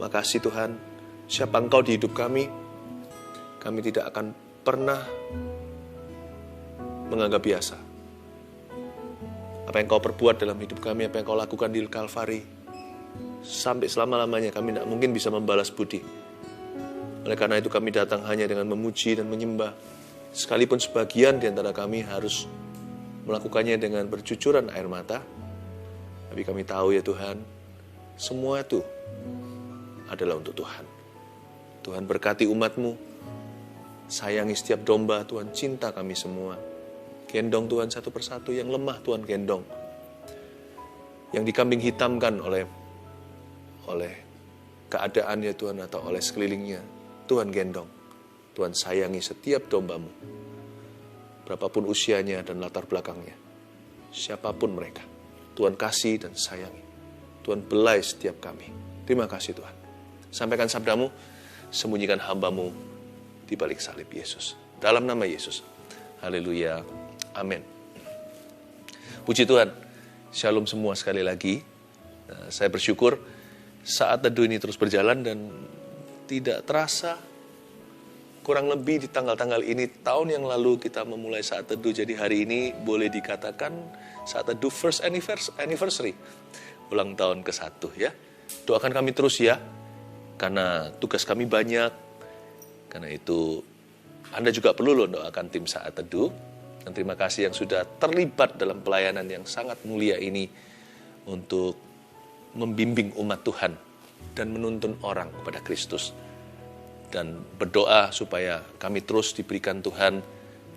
Makasih Tuhan, siapa Engkau di hidup kami tidak akan pernah menganggap biasa. Apa yang Kau perbuat dalam hidup kami, apa yang Kau lakukan di Kalvari, sampai selama-lamanya kami tidak mungkin bisa membalas budi. Oleh karena itu kami datang hanya dengan memuji dan menyembah. Sekalipun sebagian di antara kami harus melakukannya dengan bercucuran air mata, tapi kami tahu ya Tuhan, semua itu adalah untuk Tuhan. Tuhan berkati umat-Mu, sayangi setiap domba, Tuhan cinta kami semua. Gendong Tuhan satu persatu, yang lemah Tuhan gendong. Yang dikambing hitamkan oleh keadaan ya Tuhan atau oleh sekelilingnya, Tuhan gendong. Tuhan sayangi setiap domba-Mu, berapapun usianya dan latar belakangnya, siapapun mereka, Tuhan kasih dan sayangi. Tuhan belai setiap kami. Terima kasih Tuhan. Sampaikan sabda-Mu, sembunyikan hamba-Mu di balik salib Yesus. Dalam nama Yesus. Haleluya. Amin. Puji Tuhan. Shalom semua sekali lagi. Saya bersyukur saat teduh ini terus berjalan dan tidak terasa kurang lebih di tanggal-tanggal ini tahun yang lalu kita memulai saat teduh. Jadi hari ini boleh dikatakan saat teduh first anniversary. Ulang tahun ke-1 ya. Doakan kami terus ya. Karena tugas kami banyak. Karena itu Anda juga perlu loh doakan tim saat teduh. Dan terima kasih yang sudah terlibat dalam pelayanan yang sangat mulia ini untuk membimbing umat Tuhan dan menuntun orang kepada Kristus. Dan berdoa supaya kami terus diberikan Tuhan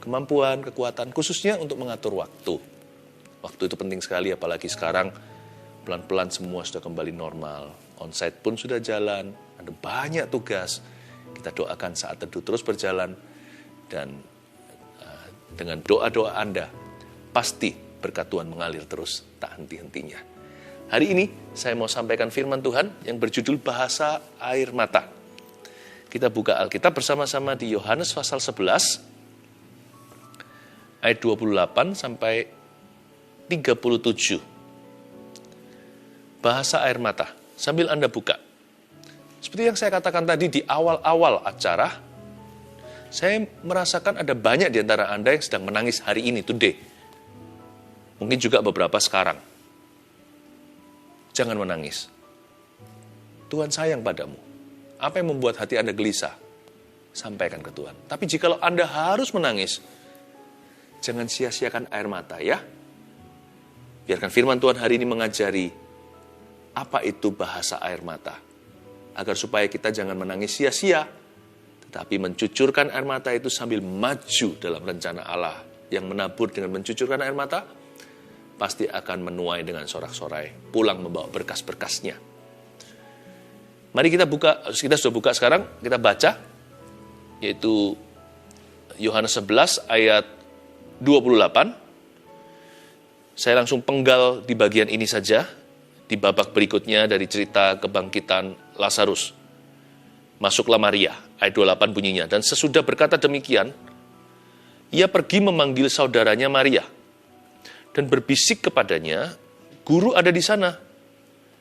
kemampuan, kekuatan, khususnya untuk mengatur waktu. Waktu itu penting sekali, apalagi sekarang pelan-pelan semua sudah kembali normal. Onsite pun sudah jalan, ada banyak tugas. Kita doakan saat teduh terus berjalan, dan dengan doa-doa Anda, pasti berkat Tuhan mengalir terus, tak henti-hentinya. Hari ini saya mau sampaikan firman Tuhan yang berjudul bahasa air mata. Kita buka Alkitab bersama-sama di Yohanes pasal 11, ayat 28 sampai 37. Bahasa air mata. Sambil Anda buka. Seperti yang saya katakan tadi di awal-awal acara, saya merasakan ada banyak di antara Anda yang sedang menangis hari ini, today. Mungkin juga beberapa sekarang. Jangan menangis. Tuhan sayang padamu. Apa yang membuat hati Anda gelisah? Sampaikan ke Tuhan. Tapi jikalau Anda harus menangis, jangan sia-siakan air mata ya. Biarkan firman Tuhan hari ini mengajari apa itu bahasa air mata. Agar supaya kita jangan menangis sia-sia, tetapi mencucurkan air mata itu sambil maju dalam rencana Allah. Yang menabur dengan mencucurkan air mata, pasti akan menuai dengan sorak-sorai, pulang membawa berkas-berkasnya. Mari kita sudah buka sekarang, kita baca, yaitu Yohanes 11 ayat 28. Saya langsung penggal di bagian ini saja, di babak berikutnya dari cerita kebangkitan Lazarus. Masuklah Maria, ayat 28 bunyinya. Dan sesudah berkata demikian, ia pergi memanggil saudaranya Maria dan berbisik kepadanya, "Guru ada di sana,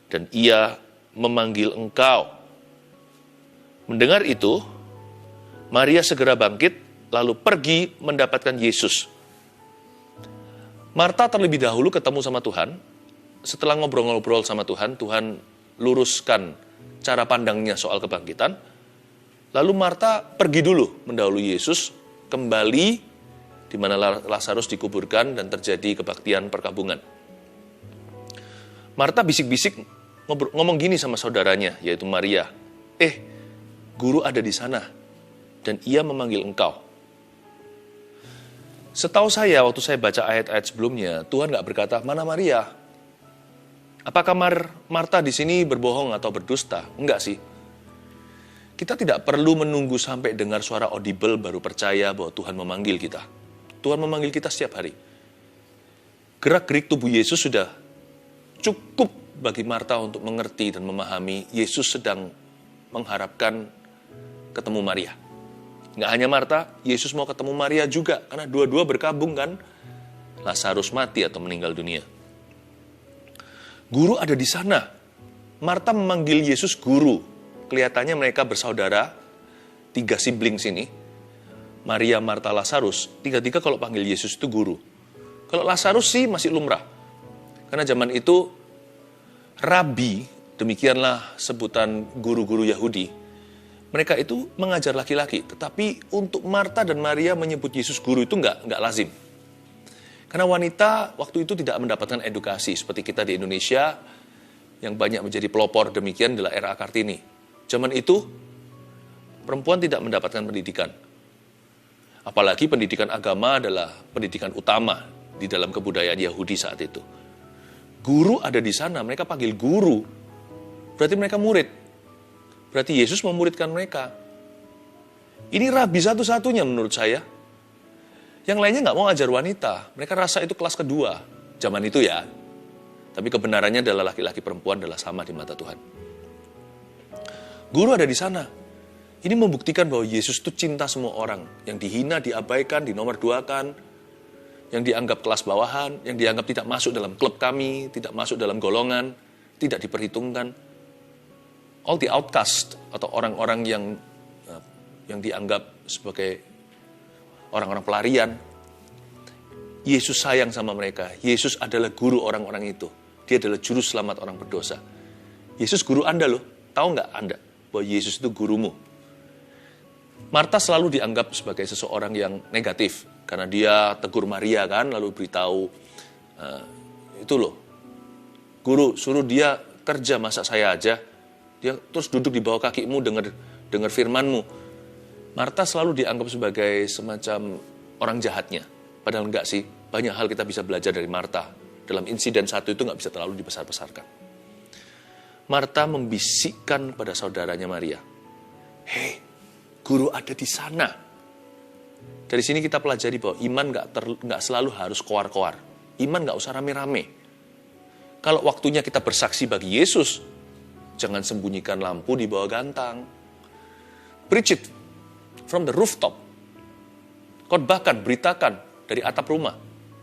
dan ia memanggil engkau." Mendengar itu, Maria segera bangkit, lalu pergi mendapatkan Yesus. Marta terlebih dahulu ketemu sama Tuhan. Setelah ngobrol-ngobrol sama Tuhan, Tuhan luruskan cara pandangnya soal kebangkitan. Lalu Marta pergi dulu mendahului Yesus, kembali di mana Lazarus dikuburkan dan terjadi kebaktian perkabungan. Marta bisik-bisik ngomong gini sama saudaranya, yaitu Maria. Guru ada di sana, dan ia memanggil engkau. Setahu saya, waktu saya baca ayat-ayat sebelumnya, Tuhan gak berkata, mana Maria? Apakah Marta di sini berbohong atau berdusta? Enggak sih. Kita tidak perlu menunggu sampai dengar suara audible baru percaya bahwa Tuhan memanggil kita. Tuhan memanggil kita setiap hari. Gerak-gerik tubuh Yesus sudah cukup bagi Marta untuk mengerti dan memahami Yesus sedang mengharapkan ketemu Maria. Nggak hanya Marta, Yesus mau ketemu Maria juga, karena dua-dua berkabung kan. Lazarus mati atau meninggal dunia. Guru ada di sana. Marta memanggil Yesus guru. kelihatannya mereka bersaudara, 3 siblings ini, Maria, Marta, Lazarus, 3-3 kalau panggil Yesus itu guru. Kalau Lazarus sih masih lumrah. Karena zaman itu, rabi, demikianlah sebutan guru-guru Yahudi, mereka itu mengajar laki-laki. Tetapi untuk Marta dan Maria menyebut Yesus guru itu nggak lazim. Karena wanita waktu itu tidak mendapatkan edukasi seperti kita di Indonesia yang banyak menjadi pelopor demikian adalah era Kartini. Zaman itu perempuan tidak mendapatkan pendidikan. Apalagi pendidikan agama adalah pendidikan utama di dalam kebudayaan Yahudi saat itu. Guru ada di sana, mereka panggil guru. Berarti mereka murid. Berarti Yesus memuridkan mereka. Ini rabi satu-satunya menurut saya. Yang lainnya nggak mau ajar wanita. Mereka rasa itu kelas kedua. Zaman itu ya. Tapi kebenarannya adalah laki-laki perempuan adalah sama di mata Tuhan. Guru ada di sana. Ini membuktikan bahwa Yesus itu cinta semua orang. Yang dihina, diabaikan, dinomorduakan. Yang dianggap kelas bawahan. Yang dianggap tidak masuk dalam klub kami. Tidak masuk dalam golongan. Tidak diperhitungkan. All the outcast atau orang-orang yang dianggap sebagai orang-orang pelarian. Yesus sayang sama mereka. Yesus adalah guru orang-orang itu. Dia adalah juru selamat orang berdosa. Yesus guru Anda loh. Tahu nggak Anda bahwa Yesus itu gurumu? Marta selalu dianggap sebagai seseorang yang negatif. Karena dia tegur Maria kan, lalu beritahu, itu loh, guru suruh dia kerja, masa saya aja. Dia terus duduk di bawah kakimu, dengar firmanmu. Marta selalu dianggap sebagai semacam orang jahatnya. Padahal enggak sih, banyak hal kita bisa belajar dari Marta. Dalam insiden satu itu enggak bisa terlalu dibesar-besarkan. Marta membisikkan pada saudaranya Maria, "Hei, guru ada di sana." Dari sini kita pelajari bahwa iman enggak selalu harus koar-koar. Iman enggak usah rame-rame. Kalau waktunya kita bersaksi bagi Yesus, jangan sembunyikan lampu di bawah gantang. Preach it from the rooftop. Khotbahkan, beritakan dari atap rumah.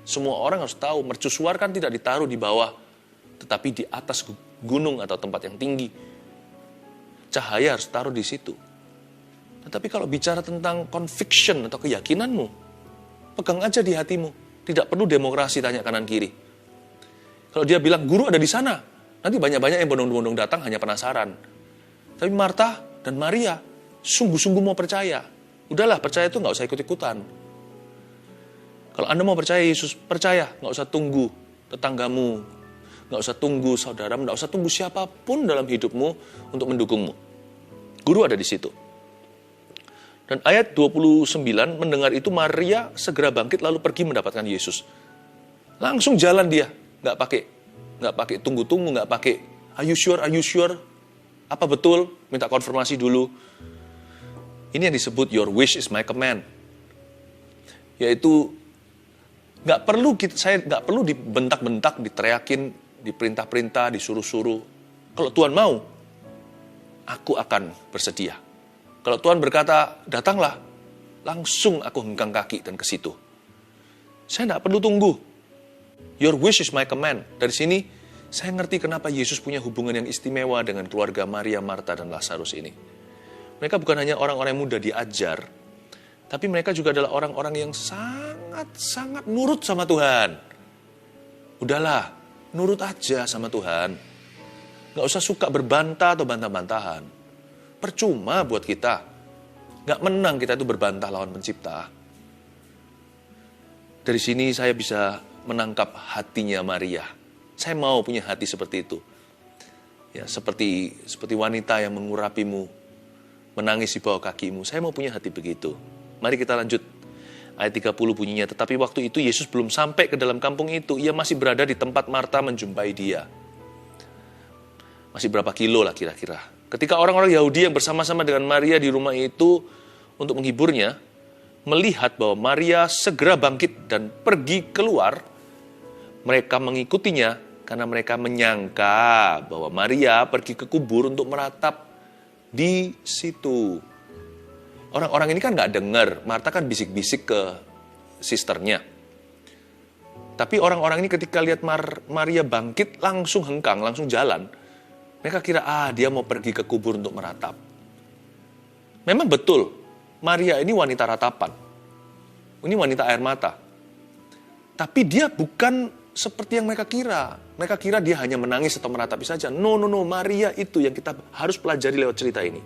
Semua orang harus tahu, mercusuar kan tidak ditaruh di bawah, tetapi di atas gunung atau tempat yang tinggi. Cahaya harus taruh di situ. Tetapi kalau bicara tentang conviction atau keyakinanmu, pegang aja di hatimu. Tidak perlu demokrasi tanya kanan kiri. Kalau dia bilang, guru ada di sana, nanti banyak-banyak yang bondong-bondong datang hanya penasaran. Tapi Marta dan Maria sungguh-sungguh mau percaya. Udahlah, percaya itu nggak usah ikut-ikutan. Kalau Anda mau percaya Yesus, percaya. Nggak usah tunggu tetanggamu, nggak usah tunggu saudaramu, nggak usah tunggu siapapun dalam hidupmu untuk mendukungmu. Guru ada di situ. Dan ayat 29, mendengar itu Maria segera bangkit lalu pergi mendapatkan Yesus. Langsung jalan dia, nggak pakai tunggu-tunggu, nggak pakai are you sure? Apa betul? Minta konfirmasi dulu. Ini yang disebut your wish is my command. Yaitu saya nggak perlu dibentak-bentak, diteriakin, diperintah-perintah, disuruh-suruh. Kalau Tuhan mau, aku akan bersedia. Kalau Tuhan berkata, datanglah, langsung aku hengkang kaki dan ke situ. Saya nggak perlu tunggu. Your wish is my command. Dari sini, saya ngerti kenapa Yesus punya hubungan yang istimewa dengan keluarga Maria, Marta, dan Lazarus ini. Mereka bukan hanya orang-orang yang mudah diajar, tapi mereka juga adalah orang-orang yang sangat-sangat nurut sama Tuhan. Udahlah, nurut aja sama Tuhan. Nggak usah suka berbantah atau bantah-bantahan. Percuma buat kita. Nggak menang kita itu berbantah lawan pencipta. Dari sini saya bisa menangkap hatinya Maria. Saya mau punya hati seperti itu. Ya, seperti wanita yang mengurapimu, menangis di bawah kakimu. Saya mau punya hati begitu. Mari kita lanjut. Ayat 30 bunyinya, tetapi waktu itu Yesus belum sampai ke dalam kampung itu. Ia masih berada di tempat Marta menjumpai dia. Masih berapa kilo lah kira-kira. Ketika orang-orang Yahudi yang bersama-sama dengan Maria di rumah itu untuk menghiburnya, melihat bahwa Maria segera bangkit dan pergi keluar, mereka mengikutinya karena mereka menyangka bahwa Maria pergi ke kubur untuk meratap di situ. Orang-orang ini kan nggak dengar, Marta kan bisik-bisik ke sisternya. Tapi orang-orang ini ketika lihat Maria bangkit, langsung hengkang, langsung jalan. Mereka kira, dia mau pergi ke kubur untuk meratap. Memang betul, Maria ini wanita ratapan. Ini wanita air mata. Tapi dia bukan seperti yang mereka kira. Mereka kira dia hanya menangis atau meratapi saja. No. Maria itu yang kita harus pelajari lewat cerita ini.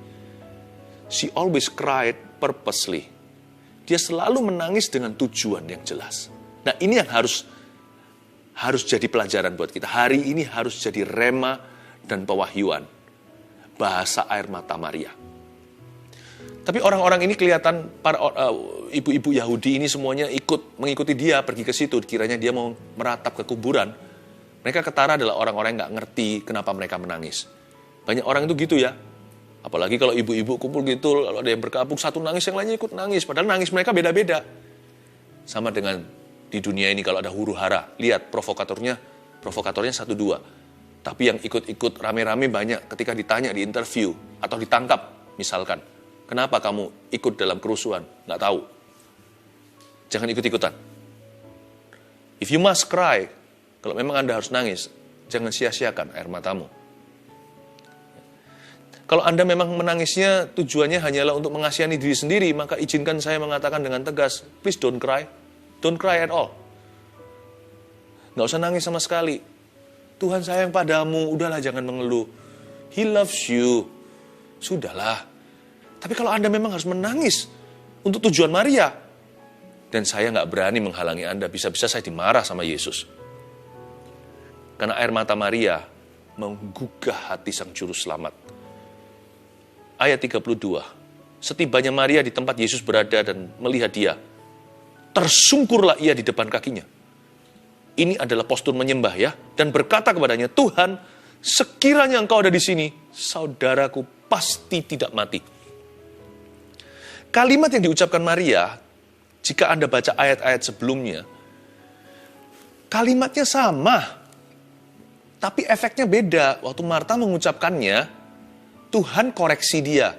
She always cried purposely. Dia selalu menangis dengan tujuan yang jelas. Nah, ini yang harus jadi pelajaran buat kita. Hari ini harus jadi rema dan pewahyuan. Bahasa air mata Maria. Tapi orang-orang ini kelihatan, para ibu-ibu Yahudi ini semuanya mengikuti dia pergi ke situ. Kiranya dia mau meratap ke kuburan. Mereka ketara adalah orang-orang yang nggak ngerti kenapa mereka menangis. Banyak orang itu gitu ya. Apalagi kalau ibu-ibu kumpul gitu, kalau ada yang berkabung, satu nangis, yang lainnya ikut nangis. Padahal nangis mereka beda-beda. Sama dengan di dunia ini kalau ada huru-hara. Lihat provokatornya 1-2. Tapi yang ikut-ikut rame-rame banyak ketika ditanya di interview atau ditangkap misalkan. Kenapa kamu ikut dalam kerusuhan? Nggak tahu. Jangan ikut-ikutan. If you must cry, kalau memang Anda harus nangis, jangan sia-siakan air matamu. Kalau Anda memang menangisnya tujuannya hanyalah untuk mengasihani diri sendiri, maka izinkan saya mengatakan dengan tegas, please don't cry. Don't cry at all. Nggak usah nangis sama sekali. Tuhan sayang padamu, udahlah jangan mengeluh. He loves you. Sudahlah. Tapi kalau Anda memang harus menangis untuk tujuan Maria, dan saya nggak berani menghalangi Anda, bisa-bisa saya dimarah sama Yesus. Karena air mata Maria menggugah hati sang juru selamat. Ayat 32. Setibanya Maria di tempat Yesus berada dan melihat dia, tersungkurlah ia di depan kakinya. Ini adalah postur menyembah ya. Dan berkata kepadanya, Tuhan, sekiranya engkau ada di sini, saudaraku pasti tidak mati. Kalimat yang diucapkan Maria, jika Anda baca ayat-ayat sebelumnya, kalimatnya sama. Tapi efeknya beda. Waktu Marta mengucapkannya, Tuhan koreksi dia.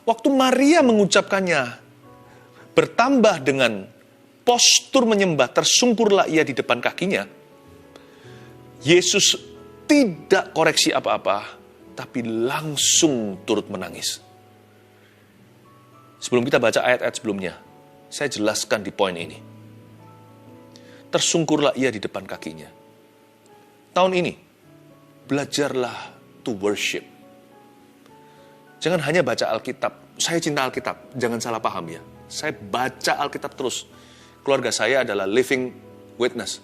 Waktu Maria mengucapkannya, bertambah dengan postur menyembah, tersungkurlah ia di depan kakinya. Yesus tidak koreksi apa-apa, tapi langsung turut menangis. Sebelum kita baca ayat-ayat sebelumnya, saya jelaskan di poin ini. Tersungkurlah ia di depan kakinya. Tahun ini, belajarlah to worship. Jangan hanya baca Alkitab. Saya cinta Alkitab, jangan salah paham ya. Saya baca Alkitab terus. Keluarga saya adalah living witness.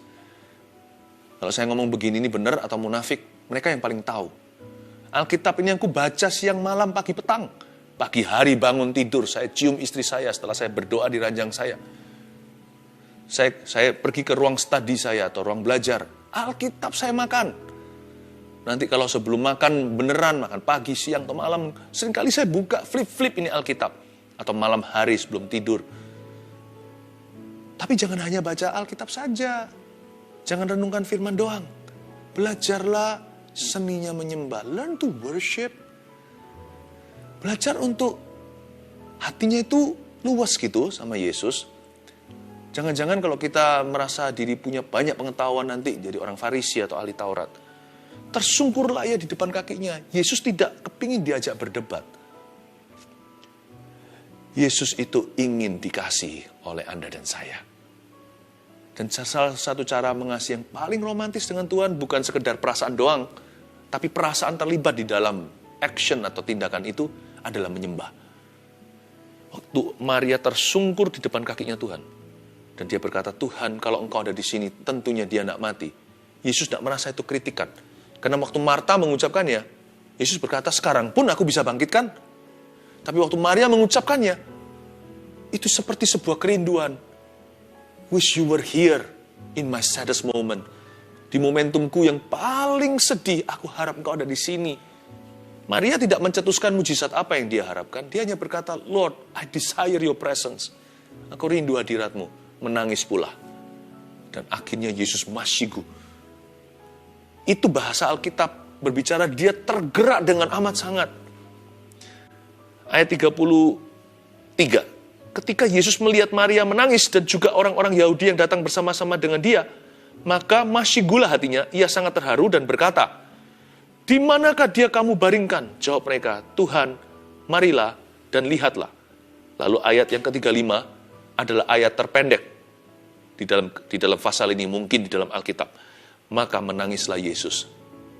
Kalau saya ngomong begini ini benar atau munafik, mereka yang paling tahu. Alkitab ini yang ku baca siang malam pagi petang. Pagi hari bangun tidur, saya cium istri saya setelah saya berdoa di ranjang saya. Saya pergi ke ruang studi saya atau ruang belajar. Alkitab saya makan. Nanti kalau sebelum makan beneran, makan pagi, siang, atau malam, seringkali saya buka flip-flip ini Alkitab. Atau malam hari sebelum tidur. Tapi jangan hanya baca Alkitab saja. Jangan renungkan firman doang. Belajarlah seninya menyembah. Learn to worship. Belajar untuk hatinya itu luas gitu sama Yesus. Jangan-jangan kalau kita merasa diri punya banyak pengetahuan nanti jadi orang Farisi atau ahli Taurat. Tersungkurlah ia di depan kakinya. Yesus tidak kepingin diajak berdebat. Yesus itu ingin dikasihi oleh Anda dan saya. Dan salah satu cara mengasihi yang paling romantis dengan Tuhan bukan sekedar perasaan doang, tapi perasaan terlibat di dalam action atau tindakan itu adalah menyembah. Waktu Maria tersungkur di depan kakinya Tuhan, dan dia berkata, Tuhan kalau engkau ada di sini, tentunya dia tidak mati. Yesus tidak merasa itu kritikan. Karena waktu Marta mengucapkannya, Yesus berkata, sekarang pun aku bisa bangkitkan. Tapi waktu Maria mengucapkannya, itu seperti sebuah kerinduan. Wish you were here in my saddest moment. Di momentumku yang paling sedih, aku harap engkau ada di sini. Maria tidak mencetuskan mujizat apa yang dia harapkan. Dia hanya berkata, Lord, I desire your presence. Aku rindu hadiratmu. Menangis pula. Dan akhirnya Yesus masyigu. Itu bahasa Alkitab berbicara dia tergerak dengan amat sangat. Ayat 33. Ketika Yesus melihat Maria menangis dan juga orang-orang Yahudi yang datang bersama-sama dengan dia, maka masyigulah hatinya, ia sangat terharu dan berkata, Di manakah dia kamu baringkan? Jawab mereka, Tuhan, marilah dan lihatlah. Lalu ayat yang ke-35 adalah ayat terpendek di dalam pasal ini, mungkin di dalam Alkitab. Maka menangislah Yesus.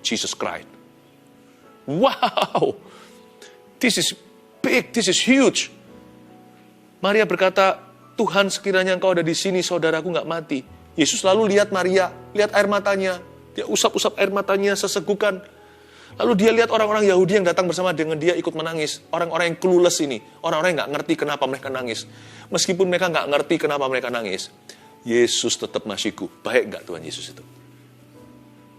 Jesus cried. Wow! This is big, this is huge. Maria berkata, Tuhan, sekiranya engkau ada di sini, saudaraku nggak mati. Yesus lalu lihat Maria, lihat air matanya. Dia usap-usap air matanya sesegukan. Lalu dia lihat orang-orang Yahudi yang datang bersama dengan dia ikut menangis. Orang-orang yang clueless ini. Orang-orang yang nggak ngerti kenapa mereka nangis. Meskipun mereka nggak ngerti kenapa mereka nangis, Yesus tetap masyiku. Baik nggak Tuhan Yesus itu?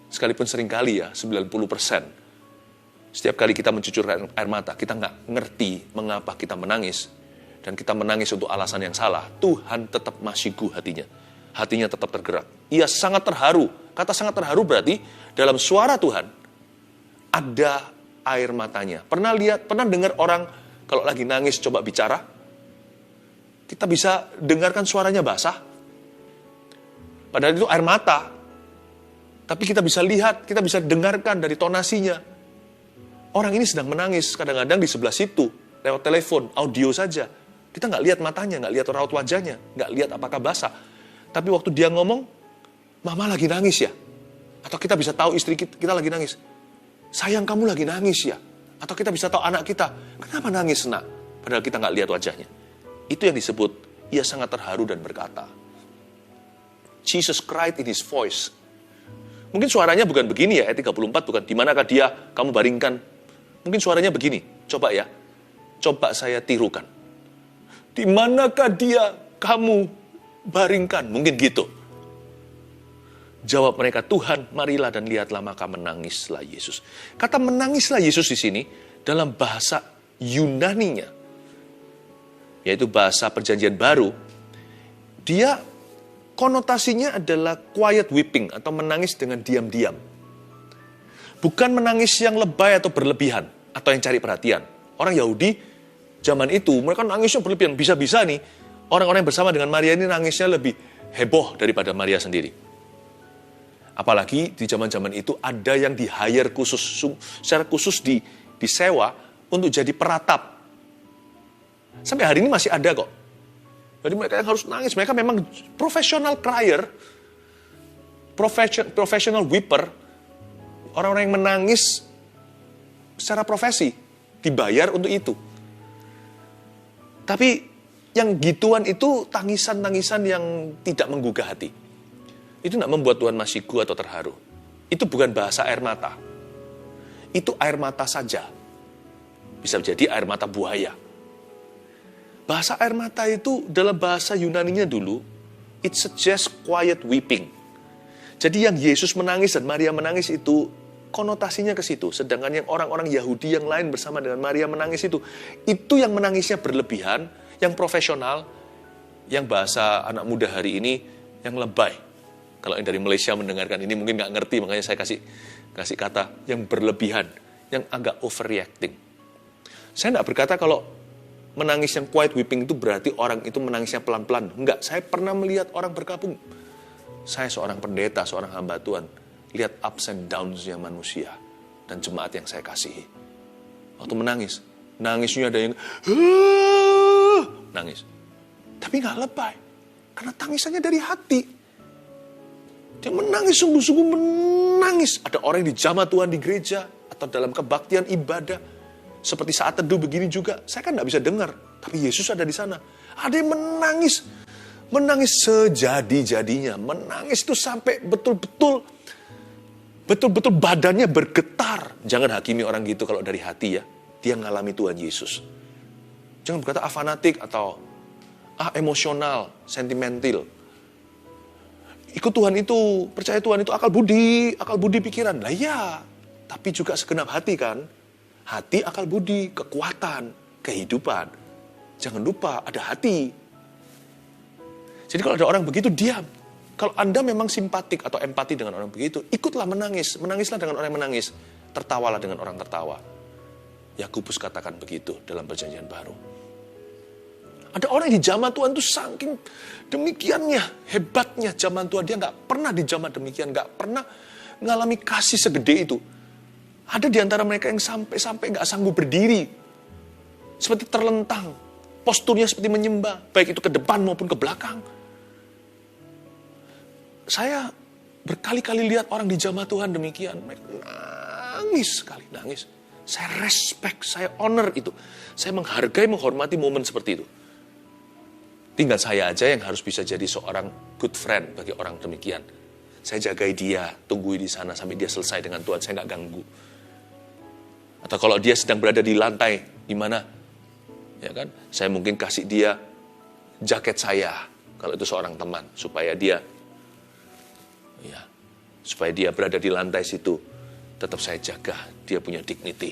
Sekalipun seringkali ya, 90%. Setiap kali kita mencucurkan air mata, kita nggak ngerti mengapa kita menangis. Dan kita menangis untuk alasan yang salah. Tuhan tetap masyiku hatinya. Hatinya tetap tergerak. Ia sangat terharu. Kata sangat terharu berarti dalam suara Tuhan ada air matanya. Pernah dengar orang kalau lagi nangis coba bicara? Kita bisa dengarkan suaranya basah. Padahal itu air mata. Tapi kita bisa lihat, kita bisa dengarkan dari tonasinya. Orang ini sedang menangis, kadang-kadang di sebelah situ, lewat telepon, audio saja. Kita nggak lihat matanya, nggak lihat raut wajahnya, nggak lihat apakah basah. Tapi waktu dia ngomong, mama lagi nangis ya? Atau kita bisa tahu istri kita lagi nangis. Sayang, kamu lagi nangis ya? Atau kita bisa tahu anak kita, kenapa nangis nak? Padahal kita nggak lihat wajahnya. Itu yang disebut, ia sangat terharu dan berkata. Jesus cried in his voice. Mungkin suaranya bukan begini ya, ayat 34 bukan. Di manakah dia, kamu baringkan. Mungkin suaranya begini, coba ya. Coba saya tirukan. Di manakah dia, kamu baringkan. Mungkin gitu. Jawab mereka, Tuhan, marilah dan lihatlah, maka menangislah Yesus. Kata menangislah Yesus di sini dalam bahasa Yunaninya, yaitu bahasa Perjanjian Baru, dia konotasinya adalah quiet weeping atau menangis dengan diam-diam. Bukan menangis yang lebay atau berlebihan atau yang cari perhatian. Orang Yahudi zaman itu mereka nangisnya berlebihan. Bisa-bisa nih orang-orang yang bersama dengan Maria ini nangisnya lebih heboh daripada Maria sendiri. Apalagi di zaman-zaman itu ada yang di-hire khusus, secara khusus disewa untuk jadi peratap. Sampai hari ini masih ada kok. Jadi mereka yang harus nangis, mereka memang professional crier, professional weeper, orang-orang yang menangis secara profesi, dibayar untuk itu. Tapi yang gituan itu tangisan-tangisan yang tidak menggugah hati. Itu tidak membuat Tuhan masyiku atau terharu. Itu bukan bahasa air mata. Itu air mata saja. Bisa jadi air mata buaya. Bahasa air mata itu dalam bahasa Yunaninya dulu, it suggests quiet weeping. Jadi yang Yesus menangis dan Maria menangis itu konotasinya ke situ. Sedangkan yang orang-orang Yahudi yang lain bersama dengan Maria menangis itu yang menangisnya berlebihan, yang profesional, yang bahasa anak muda hari ini, yang lebay. Kalau yang dari Malaysia mendengarkan ini mungkin nggak ngerti, makanya saya kasih kata yang berlebihan, yang agak overreacting. Saya nggak berkata kalau menangis yang quiet weeping itu berarti orang itu menangisnya pelan-pelan. Enggak, saya pernah melihat orang berkabung. Saya seorang pendeta, seorang hamba Tuhan. Lihat ups and downs-nya manusia dan jemaat yang saya kasihi. Waktu menangis, nangisnya ada yang nangis. Tapi nggak lebay, karena tangisannya dari hati. Dia menangis, sungguh-sungguh menangis. Ada orang yang dijamah Tuhan di gereja atau dalam kebaktian ibadah. Seperti saat teduh begini juga, saya kan nggak bisa dengar. Tapi Yesus ada di sana. Ada yang menangis. Menangis sejadi-jadinya. Menangis itu sampai betul-betul badannya bergetar. Jangan hakimi orang gitu kalau dari hati ya. Dia ngalami Tuhan Yesus. Jangan berkata fanatik atau emosional, sentimental. Ikut Tuhan itu, percaya Tuhan itu akal budi pikiran. Lah ya, tapi juga segenap hati kan. Hati, akal budi, kekuatan, kehidupan. Jangan lupa ada hati. Jadi kalau ada orang begitu, diam. Kalau Anda memang simpatik atau empati dengan orang begitu, ikutlah menangis. Menangislah dengan orang yang menangis. Tertawalah dengan orang tertawa. Yakobus katakan begitu dalam Perjanjian Baru. Ada orang yang di zaman Tuhan itu saking demikiannya, hebatnya zaman Tuhan. Dia nggak pernah di zaman demikian, nggak pernah ngalami kasih segede itu. Ada di antara mereka yang sampai nggak sanggup berdiri. Seperti terlentang. Posturnya seperti menyembah. Baik itu ke depan maupun ke belakang. Saya berkali-kali lihat orang di jamaah Tuhan demikian. Mereka nangis sekali, nangis. Saya respect, saya honor itu. Saya menghargai, menghormati momen seperti itu. Tinggal saya aja yang harus bisa jadi seorang good friend bagi orang demikian. Saya jagai dia, tungguin di sana sampai dia selesai dengan Tuhan, saya nggak ganggu. Atau kalau dia sedang berada di lantai, di mana? Ya kan? Saya mungkin kasih dia jaket saya, kalau itu seorang teman, supaya dia berada di lantai situ. Tetap saya jaga, dia punya dignity.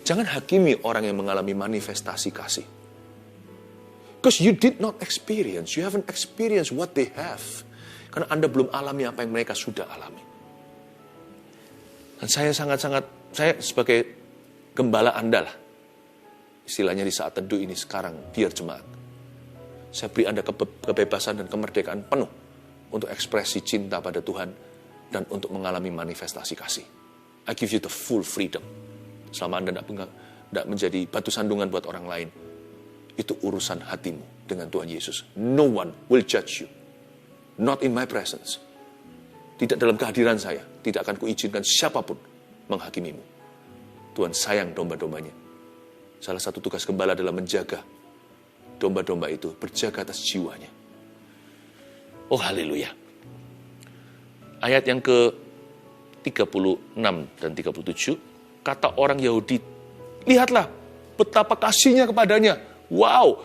Jangan hakimi orang yang mengalami manifestasi kasih. Because you did not experience, you haven't experienced what they have. Karena Anda belum alami apa yang mereka sudah alami. Dan saya saya sebagai gembala Anda lah. Istilahnya di saat teduh ini sekarang, biar jemaat. Saya beri Anda kebebasan dan kemerdekaan penuh untuk ekspresi cinta pada Tuhan dan untuk mengalami manifestasi kasih. I give you the full freedom. Selama Anda tidak menjadi batu sandungan buat orang lain. Itu urusan hatimu dengan Tuhan Yesus. No one will judge you. Not in my presence. Tidak dalam kehadiran saya. Tidak akan kuizinkan siapapun menghakimimu. Tuhan sayang domba-dombanya. Salah satu tugas gembala adalah menjaga domba-domba itu, berjaga atas jiwanya. Oh haleluya. Ayat yang ke-36 dan 37, kata orang Yahudi, lihatlah betapa kasihnya kepadanya. Wow.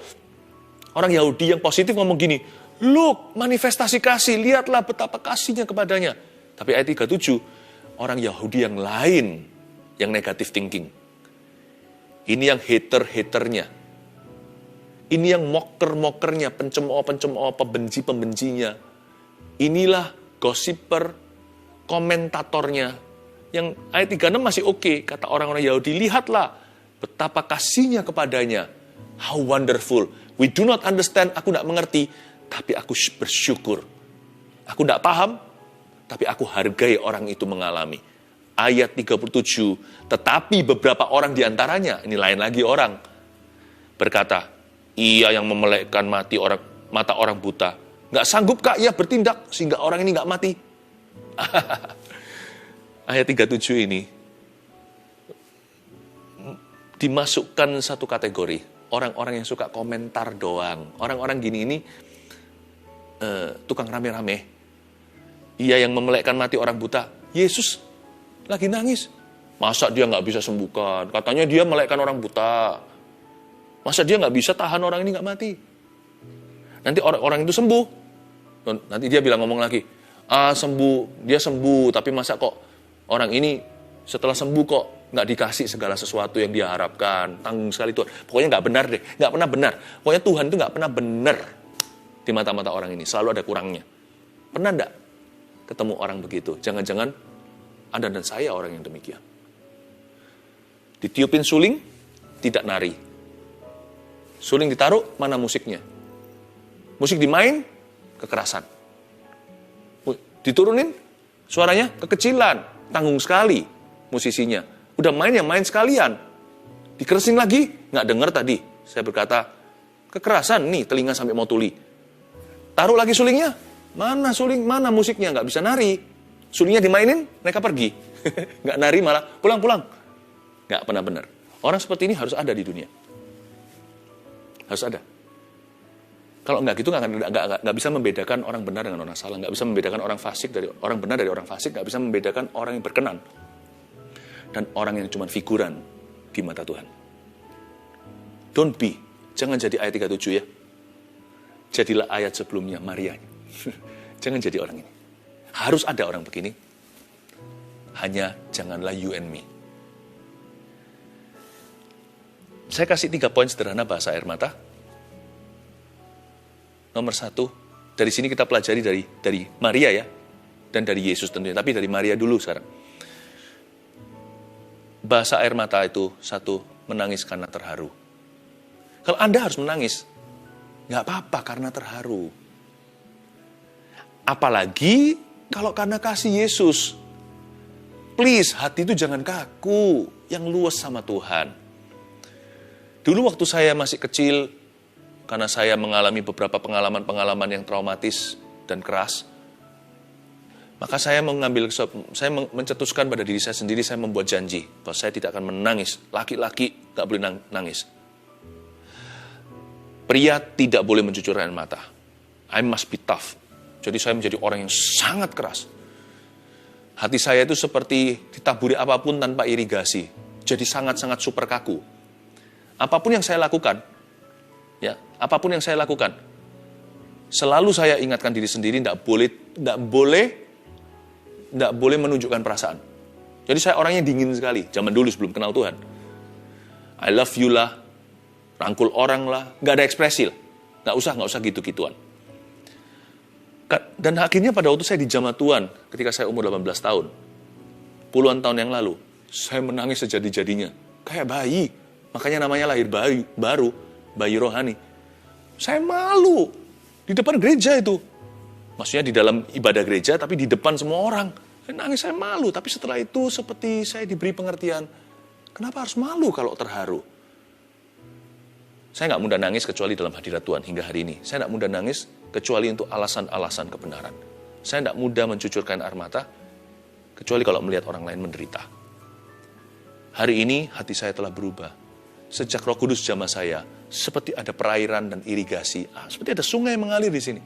Orang Yahudi yang positif ngomong gini, look, manifestasi kasih, lihatlah betapa kasihnya kepadanya. Tapi ayat 37, orang Yahudi yang lain, yang negative thinking. Ini yang hater-haternya. Ini yang mocker-mockernya, pencemooh-pencemooh, pembenci-pembencinya. Inilah gossiper, komentatornya. Yang ayat 36 masih oke, kata orang-orang Yahudi, lihatlah betapa kasihnya kepadanya. How wonderful. We do not understand, aku tidak mengerti, tapi aku bersyukur. Aku tidak paham, tapi aku hargai orang itu mengalami. Ayat 37, tetapi beberapa orang diantaranya, ini lain lagi orang, berkata, ia yang memelekkan mata orang buta. Nggak sanggup kak ia bertindak sehingga orang ini nggak mati? Ayat 37 ini dimasukkan satu kategori. Orang-orang yang suka komentar doang. Orang-orang gini ini tukang rame-rame. Ia yang memelekkan mati orang buta. Yesus lagi nangis. Masa dia nggak bisa sembuhkan? Katanya dia melekkan orang buta. Masa dia nggak bisa tahan orang ini nggak mati? Nanti orang itu sembuh. Nanti dia ngomong lagi, dia sembuh, tapi masa kok orang ini setelah sembuh kok nggak dikasih segala sesuatu yang dia harapkan? Tanggung sekali Tuhan. Pokoknya nggak benar deh, nggak pernah benar. Pokoknya Tuhan itu nggak pernah benar di mata-mata orang ini. Selalu ada kurangnya. Pernah nggak ketemu orang begitu? Jangan-jangan Anda dan saya orang yang demikian. Ditiupin suling, tidak nari. Suling ditaruh, mana musiknya? Musik dimain, kekerasan. Diturunin, suaranya kekecilan, tanggung sekali musisinya. Udah main ya main sekalian. Dikeresin lagi, nggak dengar tadi. Saya berkata, kekerasan nih telinga sampai mau tuli. Taruh lagi sulingnya, mana suling, mana musiknya, nggak bisa nari. Sulingnya dimainin, mereka pergi. Nggak nari malah, pulang-pulang. Nggak pernah benar. Orang seperti ini harus ada di dunia. Harus ada. Kalau nggak gitu, nggak bisa membedakan orang benar dengan orang salah. Nggak bisa membedakan orang fasik dari orang benar dari orang fasik. Nggak bisa membedakan orang yang berkenan. Dan orang yang cuma figuran di mata Tuhan. Don't be. Jangan jadi ayat 37 ya. Jadilah ayat sebelumnya, Maria. Jangan jadi orang ini. Harus ada orang begini. Hanya janganlah you and me. Saya kasih 3 poin sederhana bahasa air mata. Nomor 1, dari sini kita pelajari dari Maria ya. Dan dari Yesus tentunya. Tapi dari Maria dulu sekarang. Bahasa air mata itu 1, menangis karena terharu. Kalau Anda harus menangis, nggak apa-apa karena terharu. Apalagi kalau karena kasih Yesus. please, hati itu jangan kaku, yang luas sama Tuhan. Dulu waktu saya masih kecil, karena saya mengalami beberapa pengalaman-pengalaman yang traumatis dan keras, maka saya mencetuskan pada diri saya sendiri, saya membuat janji bahwa saya tidak akan menangis. Laki-laki gak boleh nangis. Pria tidak boleh mencucurkan air mata. I must be tough. Jadi saya menjadi orang yang sangat keras. Hati saya itu seperti ditaburi apapun tanpa irigasi. Jadi sangat-sangat super kaku. Apapun yang saya lakukan, selalu saya ingatkan diri sendiri, tidak boleh menunjukkan perasaan. Jadi saya orangnya dingin sekali, zaman dulu sebelum kenal Tuhan. I love you lah, rangkul orang lah, nggak ada ekspresi lah. Nggak usah gitu-gituan. Dan akhirnya pada waktu saya dijamah Tuhan, ketika saya umur 18 tahun, puluhan tahun yang lalu, saya menangis sejadi-jadinya. Kayak bayi. Makanya namanya lahir baru, bayi rohani. Saya malu. Di depan gereja itu. Maksudnya di dalam ibadah gereja, tapi di depan semua orang. Saya nangis, saya malu. Tapi setelah itu seperti saya diberi pengertian. Kenapa harus malu kalau terharu? Saya nggak mudah nangis kecuali dalam hadirat Tuhan hingga hari ini. Saya nggak mudah nangis kecuali untuk alasan-alasan kebenaran. Saya tidak mudah mencucurkan air mata, kecuali kalau melihat orang lain menderita. Hari ini hati saya telah berubah. Sejak Roh Kudus jamah saya, seperti ada perairan dan irigasi. Seperti ada sungai yang mengalir di sini.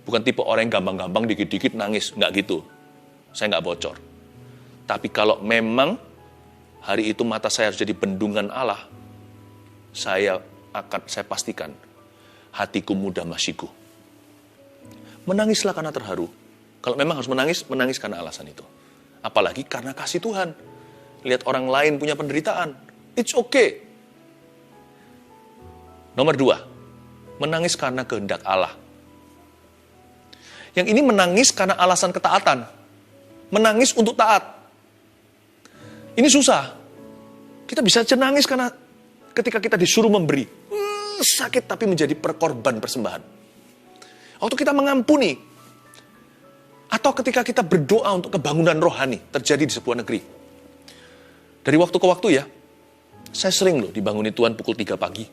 Bukan tipe orang yang gampang-gampang dikit-dikit nangis, nggak gitu. Saya nggak bocor. Tapi kalau memang hari itu mata saya harus jadi bendungan Allah, saya pastikan hatiku mudah masiku. Menangislah karena terharu. Kalau memang harus menangis karena alasan itu. Apalagi karena kasih Tuhan. Lihat orang lain punya penderitaan, it's okay. Nomor 2, menangis karena kehendak Allah. Yang ini menangis karena alasan ketaatan. Menangis untuk taat. Ini susah. Kita bisa nangis karena ketika kita disuruh memberi. Sakit tapi menjadi perkorban persembahan. Waktu kita mengampuni. Atau ketika kita berdoa untuk kebangunan rohani terjadi di sebuah negeri. Dari waktu ke waktu ya, saya sering loh dibangunin Tuhan pukul 3 pagi.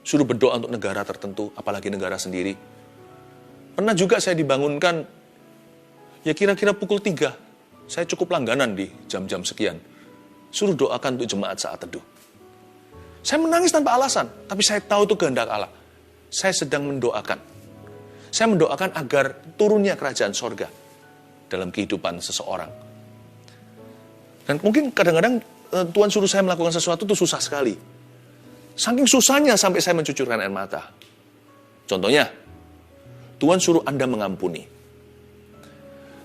Suruh berdoa untuk negara tertentu, apalagi negara sendiri. Pernah juga saya dibangunkan, ya kira-kira pukul 3. Saya cukup langganan di jam-jam sekian. Suruh doakan untuk jemaat saat teduh. Saya menangis tanpa alasan, tapi saya tahu itu kehendak Allah. Saya sedang mendoakan. Saya mendoakan agar turunnya kerajaan sorga dalam kehidupan seseorang. Dan mungkin kadang-kadang Tuhan suruh saya melakukan sesuatu itu susah sekali. Saking susahnya sampai saya mencucurkan air mata. Contohnya, Tuhan suruh Anda mengampuni.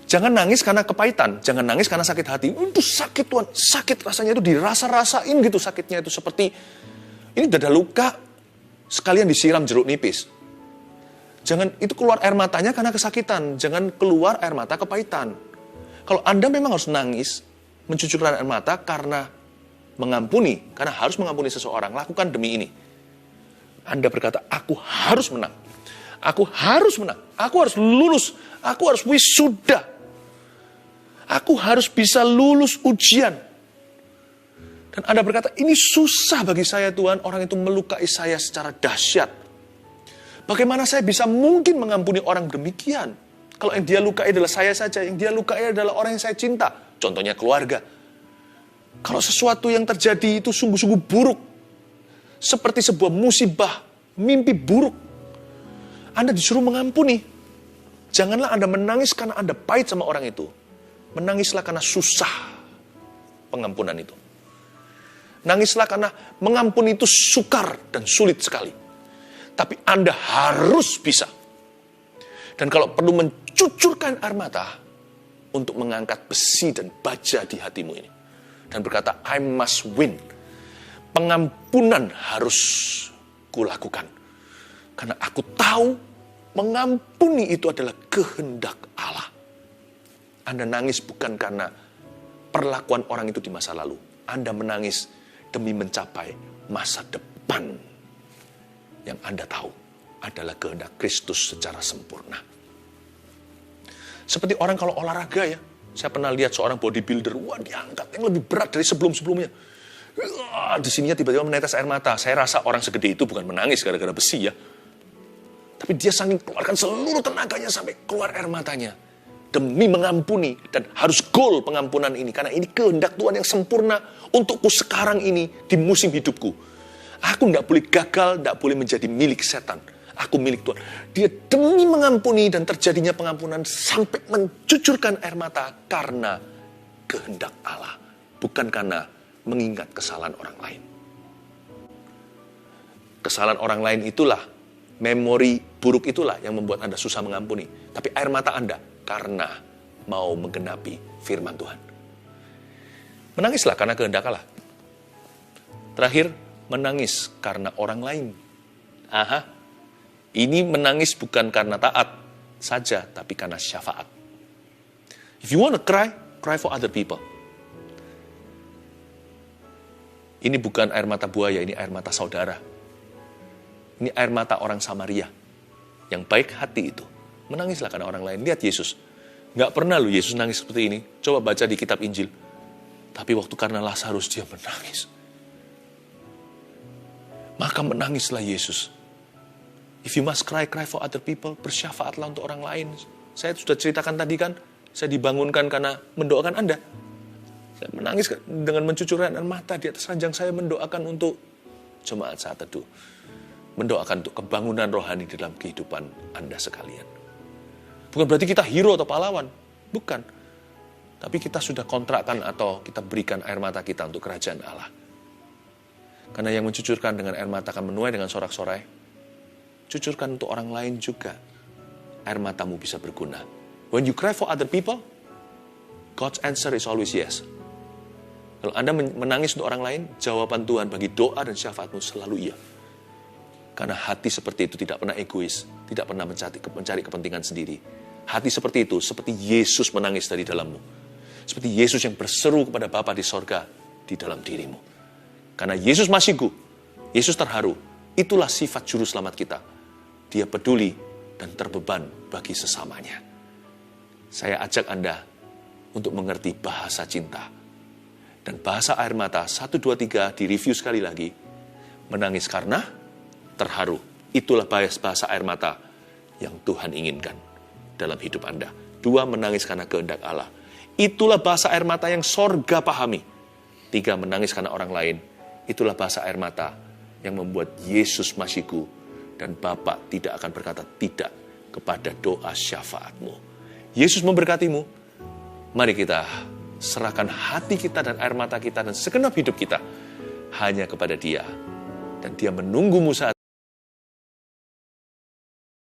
Jangan nangis karena kepahitan, jangan nangis karena sakit hati. Itu sakit Tuhan, sakit rasanya itu dirasa-rasain gitu sakitnya itu seperti ini dada luka sekalian disiram jeruk nipis. Jangan itu keluar air matanya karena kesakitan, jangan keluar air mata kepahitan. Kalau Anda memang harus nangis, mencucurkan air mata karena mengampuni, karena harus mengampuni seseorang, lakukan demi ini. Anda berkata, aku harus menang. Aku harus menang. Aku harus lulus. Aku harus wisuda. Aku harus bisa lulus ujian. Dan Anda berkata, ini susah bagi saya Tuhan, orang itu melukai saya secara dahsyat. Bagaimana saya bisa mungkin mengampuni orang demikian? Kalau yang dia lukai adalah saya saja, yang dia lukai adalah orang yang saya cinta. Contohnya keluarga. Kalau sesuatu yang terjadi itu sungguh-sungguh buruk, seperti sebuah musibah, mimpi buruk, Anda disuruh mengampuni. Janganlah Anda menangis karena Anda pahit sama orang itu. Menangislah karena susah pengampunan itu. Nangislah karena mengampuni itu sukar dan sulit sekali. Tapi Anda harus bisa. Dan kalau perlu mencucurkan air mata untuk mengangkat besi dan baja di hatimu ini. Dan berkata, I must win. Pengampunan harus kulakukan. Karena aku tahu mengampuni itu adalah kehendak Allah. Anda nangis bukan karena perlakuan orang itu di masa lalu. Anda menangis demi mencapai masa depan yang Anda tahu adalah kehendak Kristus secara sempurna. Seperti orang kalau olahraga ya, Saya pernah lihat seorang bodybuilder, wah diangkat yang lebih berat dari sebelum-sebelumnya. Di sininya tiba-tiba menetes air mata. Saya rasa orang segede itu bukan menangis gara-gara besi ya. Tapi dia saking keluarkan seluruh tenaganya sampai keluar air matanya. Demi mengampuni, dan harus goal pengampunan ini. Karena ini kehendak Tuhan yang sempurna untukku sekarang ini di musim hidupku. Aku tidak boleh gagal, tidak boleh menjadi milik setan. Aku milik Tuhan. Dia demi mengampuni dan terjadinya pengampunan sampai mencucurkan air mata karena kehendak Allah. Bukan karena mengingat kesalahan orang lain. Kesalahan orang lain itulah, memori buruk itulah yang membuat Anda susah mengampuni. Tapi air mata Anda karena mau menggenapi firman Tuhan. Menangislah karena kehendak Allah. Terakhir, menangis karena orang lain. Ini menangis bukan karena taat saja, tapi karena syafaat. If you want to cry, cry for other people. Ini bukan air mata buaya, ini air mata saudara. Ini air mata orang Samaria yang baik hati itu. Menangislah karena orang lain. Lihat Yesus. Nggak pernah loh Yesus nangis seperti ini. Coba baca di kitab Injil. Tapi waktu karena Lazarus dia menangis. Maka menangislah Yesus. If you must cry, cry for other people. Bersyafaatlah untuk orang lain. Saya sudah ceritakan tadi kan. Saya dibangunkan karena mendoakan Anda. Saya menangis dengan mencucurkan air mata di atas ranjang saya, mendoakan untuk jemaat saat teduh. Mendoakan untuk kebangunan rohani dalam kehidupan Anda sekalian. Bukan berarti kita hero atau pahlawan. Bukan. Tapi kita sudah kontrakkan atau kita berikan air mata kita untuk kerajaan Allah. Karena yang mencucurkan dengan air mata akan menuai dengan sorak-sorai. Cucurkan untuk orang lain juga. Air matamu bisa berguna. When you cry for other people, God's answer is always yes. Kalau Anda menangis untuk orang lain, jawaban Tuhan bagi doa dan syafaatmu selalu iya. Karena hati seperti itu tidak pernah egois, tidak pernah mencari kepentingan sendiri. Hati seperti itu, seperti Yesus menangis dari dalammu. Seperti Yesus yang berseru kepada Bapa di sorga, di dalam dirimu. Karena Yesus Masihiku, Yesus terharu, itulah sifat juru selamat kita. Dia peduli dan terbeban bagi sesamanya. Saya ajak Anda untuk mengerti bahasa cinta. Dan bahasa air mata, 1, 2, 3, direview sekali lagi. Menangis karena terharu. Itulah bahasa air mata yang Tuhan inginkan dalam hidup Anda. 2, menangis karena kehendak Allah. Itulah bahasa air mata yang sorga pahami. 3, menangis karena orang lain. Itulah bahasa air mata yang membuat Yesus Masihiku dan Bapa tidak akan berkata tidak kepada doa syafaatmu. Yesus memberkatimu. Mari kita serahkan hati kita dan air mata kita dan segenap hidup kita hanya kepada Dia. Dan Dia menunggumu saat